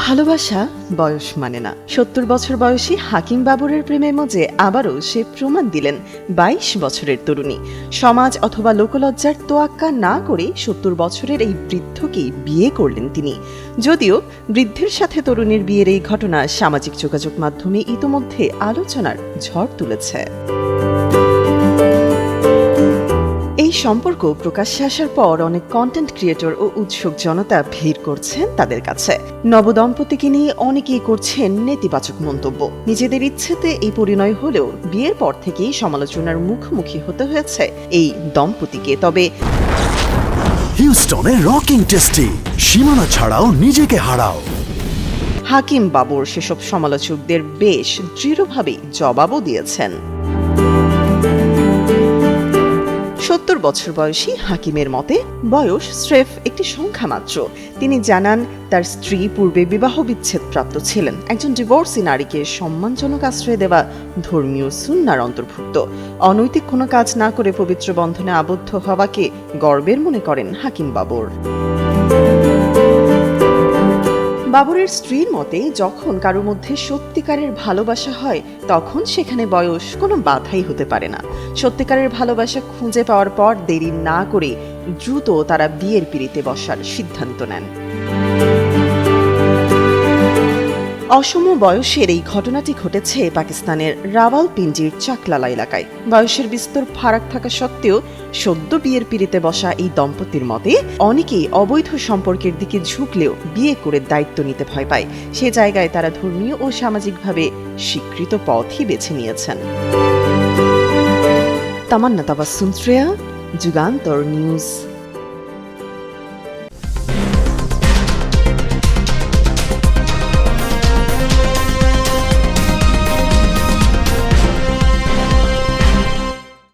ভালোবাসা বয়স মানে না। ৭০ বছর বয়সী হাকিম বাবরের প্রেমে মজে আবারও সে প্রমাণ দিলেন ২২ বছরের তরুণী। সমাজ অথবা লোকলজ্জার তোয়াক্কা না করে ৭০ বছরের এই বৃদ্ধকেই বিয়ে করলেন তিনি। যদিও বৃদ্ধের সাথে তরুণীর বিয়ের এই ঘটনা সামাজিক যোগাযোগ মাধ্যমে ইতোমধ্যে আলোচনার ঝড় তুলেছে। এই সম্পর্ক প্রকাশ্যে আসার পর অনেক কন্টেন্ট ক্রিয়েটর ও উৎসুক জনতা ভিড় করছেন তাদের কাছে। নবদম্পতিকে নিয়ে অনেকেই করছেন নেতিবাচক মন্তব্য। নিজেদের ইচ্ছেতে এই পরিণয় হলেও বিয়ের পর থেকেই সমালোচনার মুখোমুখি হতে হয়েছে এই দম্পতিকে। তবে হিউস্টনে রকিং টেস্টি, সীমানা ছাড়াও নিজেকে হারাও। হাকিম বাবর সেসব সমালোচকদের বেশ দৃঢ়ভাবেই জবাবও দিয়েছেন। ৭০ বছর বয়সী হাকিমের মতে বয়স স্রেফ একটি সংখ্যা মাত্র। তিনি জানান তার স্ত্রী পূর্বে বিবাহ বিচ্ছেদপ্রাপ্ত ছিলেন। একজন ডিভোর্সি নারীকে সম্মানজনক আশ্রয় দেওয়া ধর্মীয় সুন্নার অন্তর্ভুক্ত। অনৈতিক কোনো কাজ না করে পবিত্র বন্ধনে আবদ্ধ হওয়াকে গর্বের মনে করেন হাকিম বাবর। বাবরের স্ত্রীর মতে যখন কারো মধ্যে সত্যিকারের ভালোবাসা হয় তখন সেখানে বয়স কোনো বাধাই হতে পারে না। সত্যিকারের ভালোবাসা খুঁজে পাওয়ার পর দেরি না করে দ্রুত তারা বিয়ের পিঁড়িতে বসার সিদ্ধান্ত নেন। অসম বয়সের এই ঘটনাটি ঘটেছে পাকিস্তানের রাওয়ালপিন্ডির চাকলালা এলাকায়। বয়সের বিস্তর ফারাক থাকা সত্ত্বেও সদ্য বিয়ের পিঁড়িতে বসা এই দম্পতির মতে অনেকেই অবৈধ সম্পর্কের দিকে ঝুঁকলেও বিয়ে করে দায়িত্ব নিতে ভয় পায়। সে জায়গায় তারা ধর্মীয় ও সামাজিকভাবে স্বীকৃত পথই বেছে নিয়েছেন। তামান্না তাবাসসুম শ্রেয়া, যুগান্তর নিউজ।